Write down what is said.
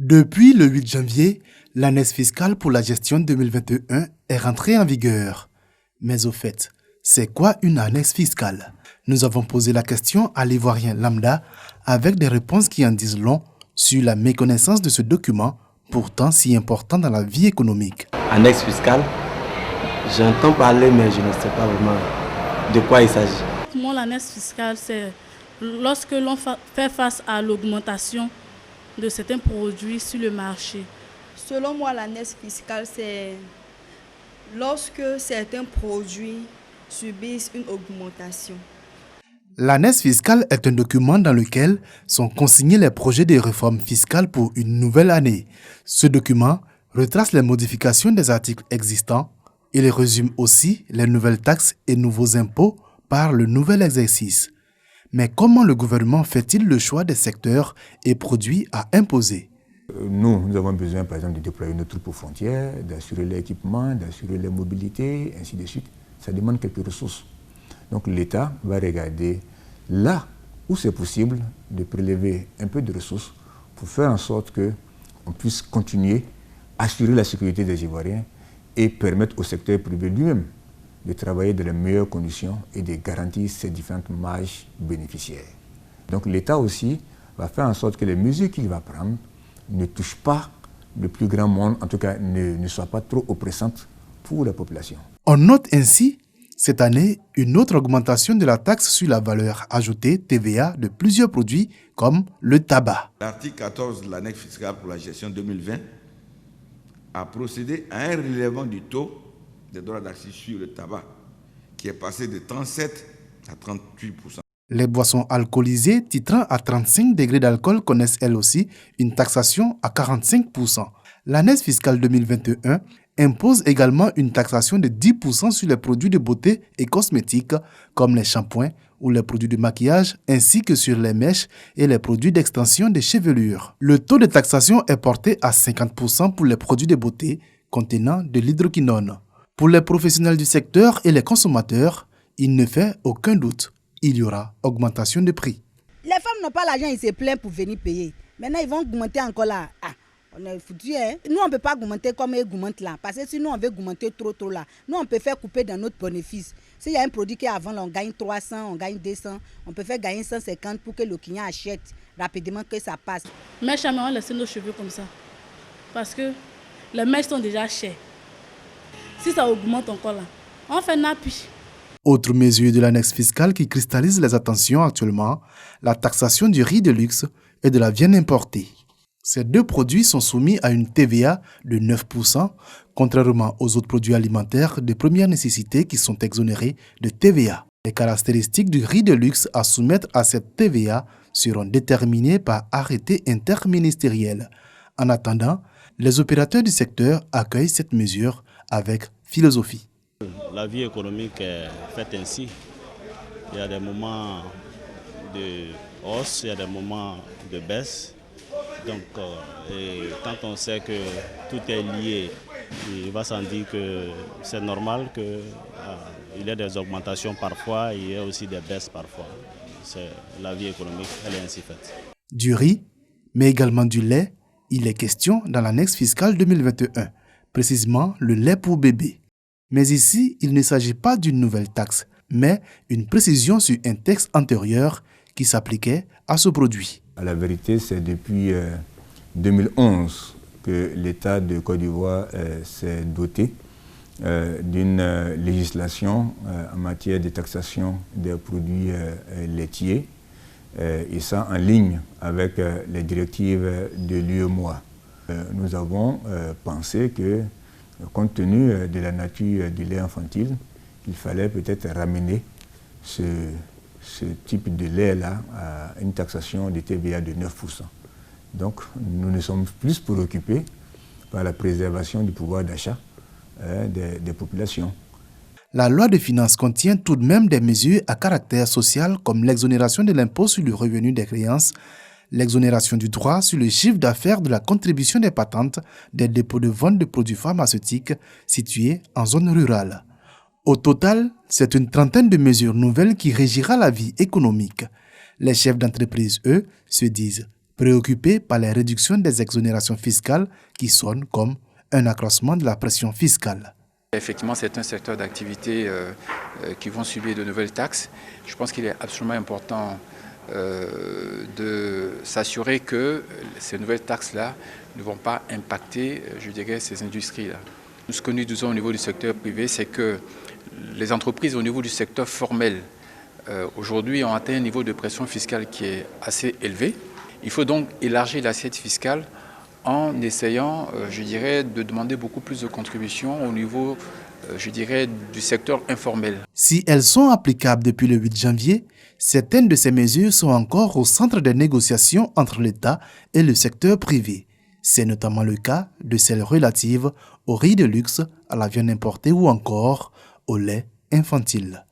Depuis le 8 janvier, l'année fiscale pour la gestion 2021 est rentrée en vigueur. Mais au fait, c'est quoi une annexe fiscale? Nous avons posé la question à l'Ivoirien lambda avec des réponses qui en disent long sur la méconnaissance de ce document, pourtant si important dans la vie économique. Annexe fiscale, j'entends parler mais je ne sais pas vraiment de quoi il s'agit. Pour moi, l'annexe fiscale, c'est lorsque l'on fait face à l'augmentation de certains produits sur le marché. Selon moi, l'annexe fiscale, c'est lorsque certains produits subissent une augmentation. L'annexe fiscale est un document dans lequel sont consignés les projets de réforme fiscale pour une nouvelle année. Ce document retrace les modifications des articles existants. Il résume aussi les nouvelles taxes et nouveaux impôts par le nouvel exercice. Mais comment le gouvernement fait-il le choix des secteurs et produits à imposer? Nous avons besoin, par exemple, de déployer nos troupes aux frontières, d'assurer l'équipement, d'assurer les mobilités, ainsi de suite. Ça demande quelques ressources. Donc l'État va regarder là où c'est possible de prélever un peu de ressources pour faire en sorte qu'on puisse continuer à assurer la sécurité des Ivoiriens et permettre au secteur privé lui-même de travailler dans les meilleures conditions et de garantir ses différentes marges bénéficiaires. Donc l'État aussi va faire en sorte que les mesures qu'il va prendre ne touchent pas le plus grand monde, en tout cas ne soient pas trop oppressantes pour la population. On note ainsi cette année une autre augmentation de la taxe sur la valeur ajoutée TVA de plusieurs produits comme le tabac. L'article 14 de l'annexe fiscale pour la gestion 2020 a procédé à un relèvement du taux des droits d'accise sur le tabac, qui est passé de 37 à 38%. Les boissons alcoolisées titrant à 35 degrés d'alcool connaissent elles aussi une taxation à 45%. L'annexe fiscale 2021 impose également une taxation de 10% sur les produits de beauté et cosmétiques, comme les shampoings ou les produits de maquillage, ainsi que sur les mèches et les produits d'extension des chevelures. Le taux de taxation est porté à 50% pour les produits de beauté contenant de l'hydroquinone. Pour les professionnels du secteur et les consommateurs, il ne fait aucun doute, il y aura augmentation de prix. Les femmes n'ont pas l'argent, ils se plaignent pour venir payer. Maintenant, ils vont augmenter encore là. On est foutu, hein? Nous, on ne peut pas augmenter comme ils augmentent là. Parce que si nous, on veut augmenter trop là, nous, on peut faire couper dans notre bénéfice. S'il y a un produit qui avant, là, on gagne 300, on gagne 200, on peut faire gagner 150 pour que le client achète rapidement, que ça passe. Mais jamais on laisse nos cheveux comme ça. Parce que les mèches sont déjà chères. Si ça augmente encore là, on fait nappy. Autre mesure de l'annexe fiscale qui cristallise les attentions actuellement, la taxation du riz de luxe et de la viande importée. Ces deux produits sont soumis à une TVA de 9%, contrairement aux autres produits alimentaires de première nécessité qui sont exonérés de TVA. Les caractéristiques du riz de luxe à soumettre à cette TVA seront déterminées par arrêté interministériel. En attendant, les opérateurs du secteur accueillent cette mesure avec philosophie. La vie économique est faite ainsi. Il y a des moments de hausse, il y a des moments de baisse. Donc, quand on sait que tout est lié, il va sans dire que c'est normal qu'il y ait des augmentations parfois, il y a aussi des baisses parfois. La vie économique, elle est ainsi faite. Du riz, mais également du lait, il est question dans l'annexe fiscale 2021, précisément le lait pour bébé. Mais ici, il ne s'agit pas d'une nouvelle taxe, mais une précision sur un texte antérieur qui s'appliquait à ce produit. La vérité, c'est depuis 2011 que l'État de Côte d'Ivoire s'est doté d'une législation en matière de taxation des produits laitiers, et ça en ligne avec les directives de l'UEMOA. Nous avons pensé que, compte tenu de la nature du lait infantile, il fallait peut-être ramener ce type de lait-là à une taxation de TVA de 9%. Donc, nous ne sommes plus préoccupés par la préservation du pouvoir d'achat des populations. La loi de finances contient tout de même des mesures à caractère social comme l'exonération de l'impôt sur le revenu des créances, l'exonération du droit sur le chiffre d'affaires de la contribution des patentes des dépôts de vente de produits pharmaceutiques situés en zone rurale. Au total, c'est une trentaine de mesures nouvelles qui régira la vie économique. Les chefs d'entreprise, eux, se disent préoccupés par les réductions des exonérations fiscales qui sonnent comme un accroissement de la pression fiscale. Effectivement, c'est un secteur d'activité qui vont subir de nouvelles taxes. Je pense qu'il est absolument important de s'assurer que ces nouvelles taxes-là ne vont pas impacter, je dirais, ces industries-là. Ce que nous disons au niveau du secteur privé, c'est que les entreprises au niveau du secteur formel, aujourd'hui, ont atteint un niveau de pression fiscale qui est assez élevé. Il faut donc élargir l'assiette fiscale en essayant, je dirais, de demander beaucoup plus de contributions au niveau, je dirais, du secteur informel. Si elles sont applicables depuis le 8 janvier, certaines de ces mesures sont encore au centre des négociations entre l'État et le secteur privé. C'est notamment le cas de celles relatives au riz de luxe, à la viande importée ou encore au lait infantile.